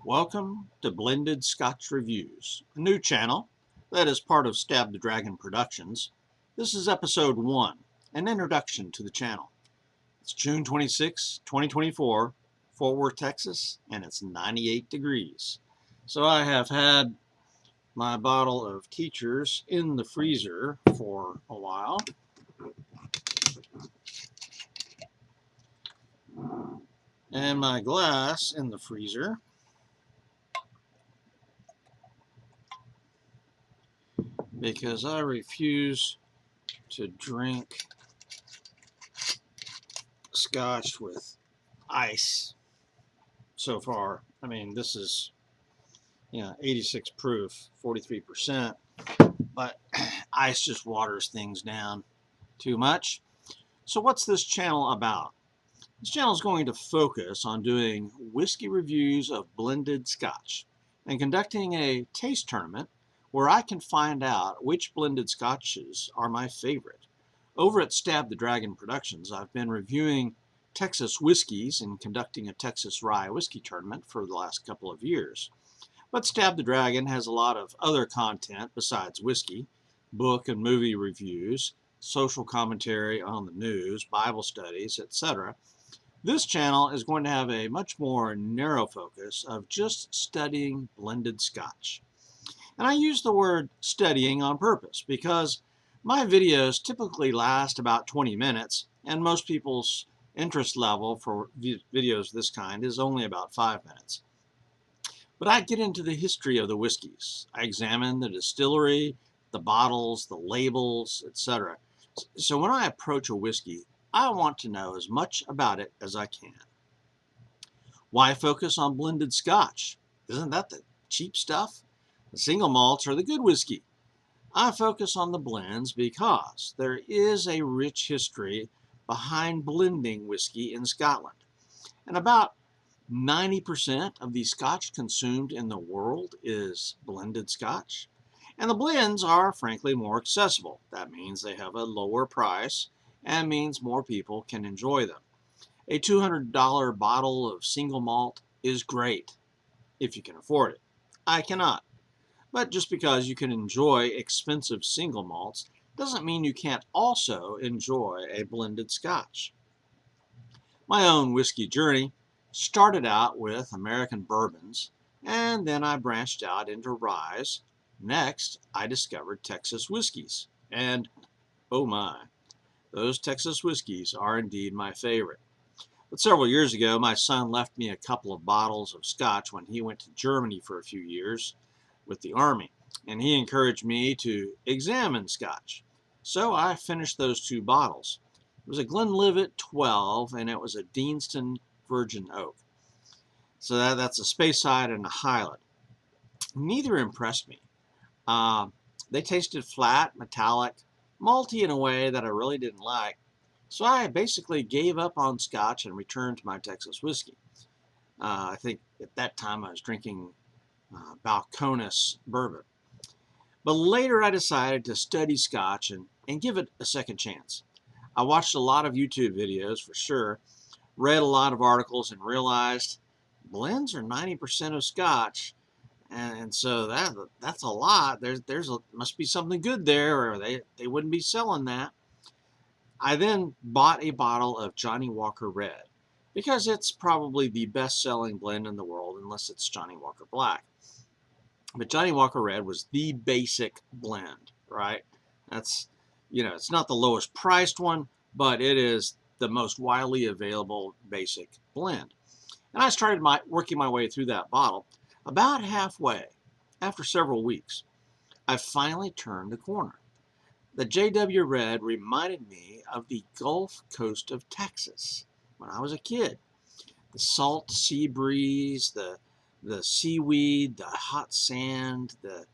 Welcome to Blended Scotch Reviews, a new channel that is part of StabtheDragon Productions. This is episode 1, an introduction to the channel. It's June 26, 2024, Fort Worth, Texas, and it's 98 degrees. So I have had my bottle of Teachers in the freezer for a while. And my glass in the freezer. Because I refuse to drink Scotch with ice so far. I mean, this is 86 proof, 43%, but ice just waters things down too much. So what's this channel about? This channel is going to focus on doing whiskey reviews of blended Scotch and conducting a taste tournament where I can find out which blended Scotches are my favorite. Over at StabtheDragon Productions, I've been reviewing Texas whiskeys and conducting a Texas rye whiskey tournament for the last couple of years. But StabtheDragon has a lot of other content besides whiskey, book and movie reviews, social commentary on the news, Bible studies, etc. This channel is going to have a much more narrow focus of just studying blended Scotch. And I use the word studying on purpose because my videos typically last about 20 minutes, and most people's interest level for videos of this kind is only about 5 minutes. But I get into the history of the whiskeys. I examine the distillery, the bottles, the labels, etc. So when I approach a whiskey, I want to know as much about it as I can. Why focus on blended Scotch? Isn't that the cheap stuff? The single malts are the good whiskey. I focus on the blends because there is a rich history behind blending whiskey in Scotland. And about 90% of the Scotch consumed in the world is blended Scotch. And the blends are frankly more accessible. That means they have a lower price and means more people can enjoy them. A $200 bottle of single malt is great if you can afford it. I cannot. But just because you can enjoy expensive single malts doesn't mean you can't also enjoy a blended Scotch. My own whiskey journey started out with American bourbons, and then I branched out into ryes. Next, I discovered Texas whiskeys, and oh my, those Texas whiskeys are indeed my favorite. But several years ago, my son left me a couple of bottles of Scotch when he went to Germany for a few years with the Army, and he encouraged me to examine Scotch. So I finished those 2 bottles. It was a Glenlivet 12, and it was a Deanston Virgin Oak. So that's a Speyside and a Highland. Neither impressed me. They tasted flat, metallic, malty in a way that I really didn't like. So I basically gave up on Scotch and returned to my Texas whiskey. I think at that time I was drinking Balcones bourbon. But later I decided to study Scotch and give it a second chance. I watched a lot of YouTube videos for sure, read a lot of articles, and realized blends are 90% of Scotch, and so that's a lot. Must be something good there, or they wouldn't be selling that. I then bought a bottle of Johnnie Walker Red because it's probably the best-selling blend in the world, unless it's Johnnie Walker Black. But Johnnie Walker Red was the basic blend, right? That's, it's not the lowest priced one, but it is the most widely available basic blend. And I started working my way through that bottle. About halfway, after several weeks, I finally turned the corner. The JW Red reminded me of the Gulf Coast of Texas when I was a kid. The salt sea breeze, the seaweed, the hot sand, the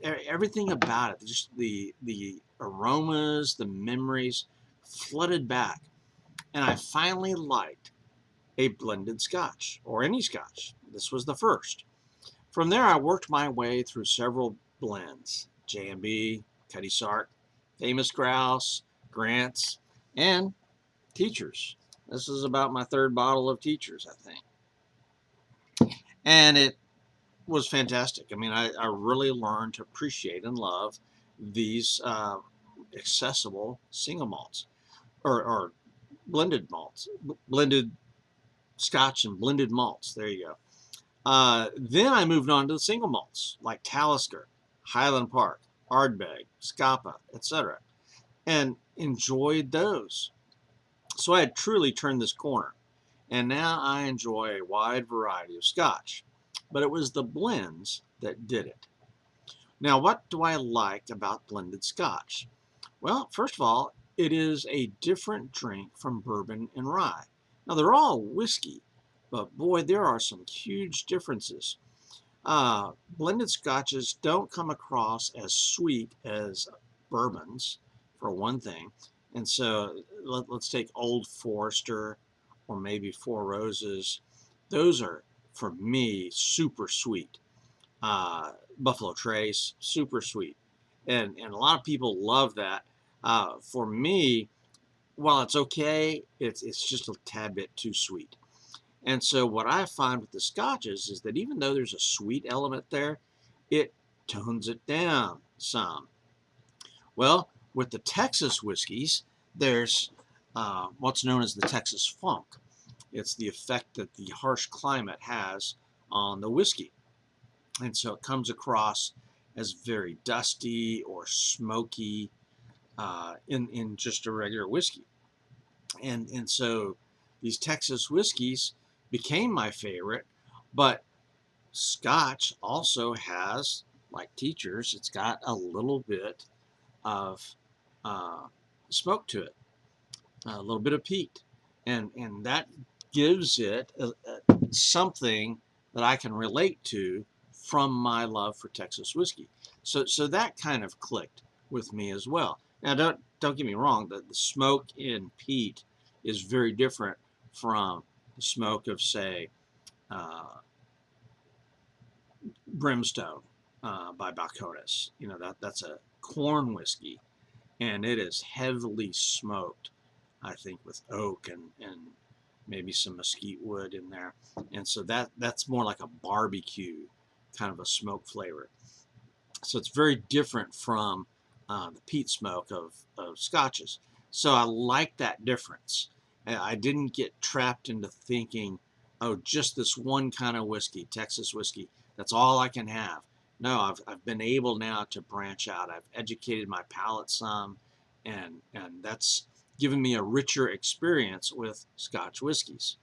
everything about it, just the aromas, the memories flooded back. And I finally liked a blended Scotch, or any Scotch. This was the first. From there, I worked my way through several blends: J&B, Cutty Sark, Famous Grouse, Grants, and Teachers. This is about my 3rd bottle of Teachers, I think. and it was fantastic. I mean, I really learned to appreciate and love these accessible single malts or blended malts, blended Scotch and blended malts. There you go. Then I moved on to the single malts like Talisker, Highland Park, Ardbeg, Scapa, etc., and enjoyed those. So I had truly turned this corner, and now I enjoy a wide variety of Scotch. But it was the blends that did it. Now, what do I like about blended Scotch? Well, first of all, it is a different drink from bourbon and rye. Now, they're all whiskey, but boy, there are some huge differences. Blended Scotches don't come across as sweet as bourbons, for one thing. And so let's take Old Forester or maybe Four Roses. Those are, for me, super sweet. Buffalo Trace, super sweet. And a lot of people love that. For me, while it's okay, it's just a tad bit too sweet. And so what I find with the Scotches is that even though there's a sweet element there, it tones it down some. Well, with the Texas whiskeys, there's what's known as the Texas funk. It's the effect that the harsh climate has on the whiskey. And so it comes across as very dusty or smoky in just a regular whiskey. And so these Texas whiskeys became my favorite, but Scotch also has, like Teachers, it's got a little bit of uh, smoke to it, a little bit of peat, and that gives it something that I can relate to from my love for Texas whiskey. So that kind of clicked with me as well. Now don't get me wrong, the smoke in peat is very different from the smoke of, say, uh, Brimstone by Balcones. You know, that's a corn whiskey, and it is heavily smoked, I think, with oak and maybe some mesquite wood in there. And so that's more like a barbecue kind of a smoke flavor. So it's very different from the peat smoke of Scotches. So I like that difference. I didn't get trapped into thinking, oh, just this one kind of whiskey, Texas whiskey, that's all I can have. No, I've been able now to branch out. I've educated my palate some, and that's given me a richer experience with Scotch whiskeys,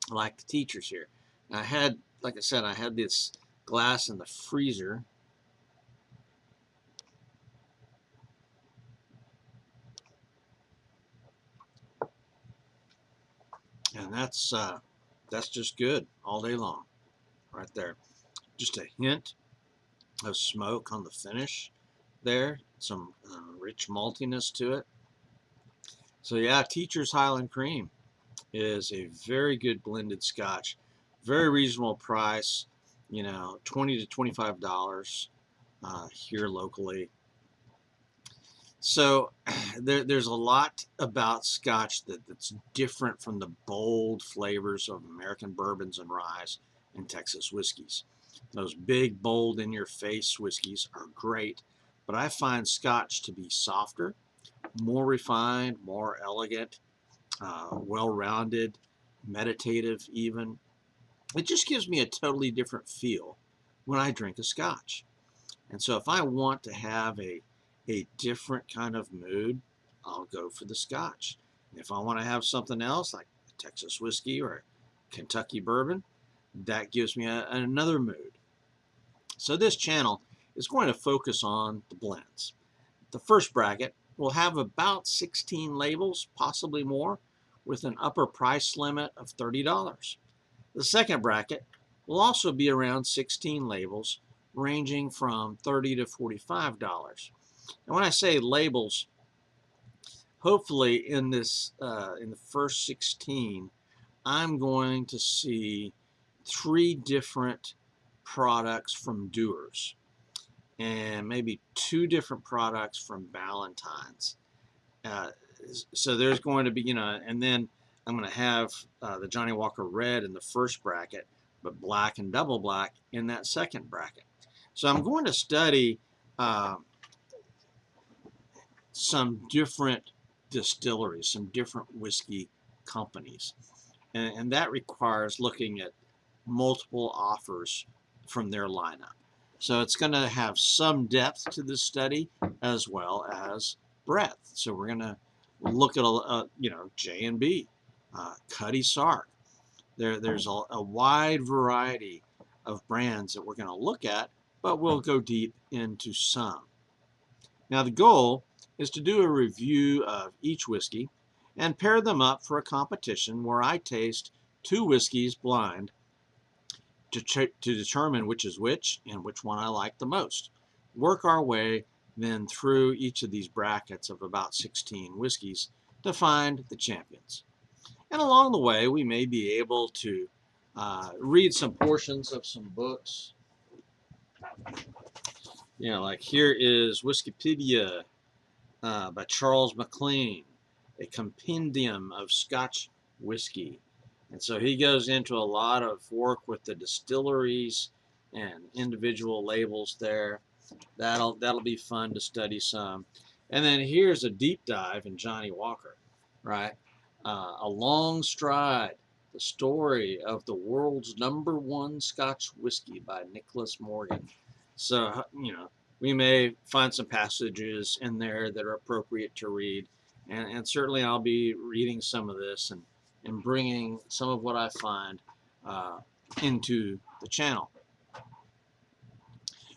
like the Teachers here. I had, like I said, I had this glass in the freezer. And that's just good all day long, right there. Just a hint of smoke on the finish there, some rich maltiness to it. So yeah, Teacher's Highland Cream is a very good blended Scotch, very reasonable price. You know, $20 to $25 here locally. So there's a lot about Scotch that's different from the bold flavors of American bourbons and ryes and Texas whiskeys. Those big, bold, in-your-face whiskeys are great, but I find Scotch to be softer, more refined, more elegant, well-rounded, meditative even. It just gives me a totally different feel when I drink a Scotch. And so if I want to have a different kind of mood, I'll go for the Scotch. And if I want to have something else like Texas whiskey or Kentucky bourbon, that gives me another mood. So this channel is going to focus on the blends. The first bracket will have about 16 labels, possibly more, with an upper price limit of $30. The second bracket will also be around 16 labels, ranging from $30 to $45. And when I say labels, hopefully in this in the first 16, I'm going to see 3 different products from Dewar's and maybe 2 different products from Ballantine's. Uh, so there's going to be, you know, and then I'm going to have the Johnny Walker Red in the first bracket, but black and double black in that second bracket. So I'm going to study some different distilleries, some different whiskey companies. And that requires looking at multiple offers from their lineup. So it's going to have some depth to this study as well as breadth. So we're going to look at, J&B, Cuddy Sark. There's a wide variety of brands that we're going to look at, but we'll go deep into some. Now the goal is to do a review of each whiskey and pair them up for a competition where I taste 2 whiskeys blind to determine which is which and which one I like the most. Work our way then through each of these brackets of about 16 whiskeys to find the champions. And along the way, we may be able to read some portions of some books. Like here is Whiskipedia by Charles MacLean, a compendium of Scotch whisky. And so he goes into a lot of work with the distilleries and individual labels there. That'll be fun to study some. And then here's a deep dive in Johnny Walker, right? A Long Stride, the story of the world's #1 Scotch whiskey by Nicholas Morgan. So, we may find some passages in there that are appropriate to read. And certainly I'll be reading some of this and bringing some of what I find into the channel.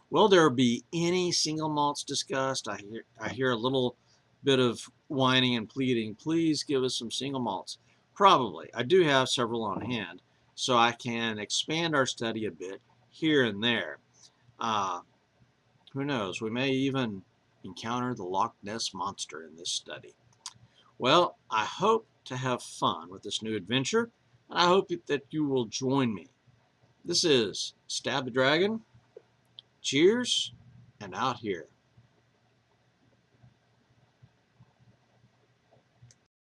Will there be any single malts discussed? I hear a little bit of whining and pleading. Please give us some single malts. Probably. I do have several on hand, so I can expand our study a bit here and there. Who knows? We may even encounter the Loch Ness Monster in this study. Well, I hope to have fun with this new adventure, and I hope that you will join me. This is Stab the Dragon. Cheers, and out here.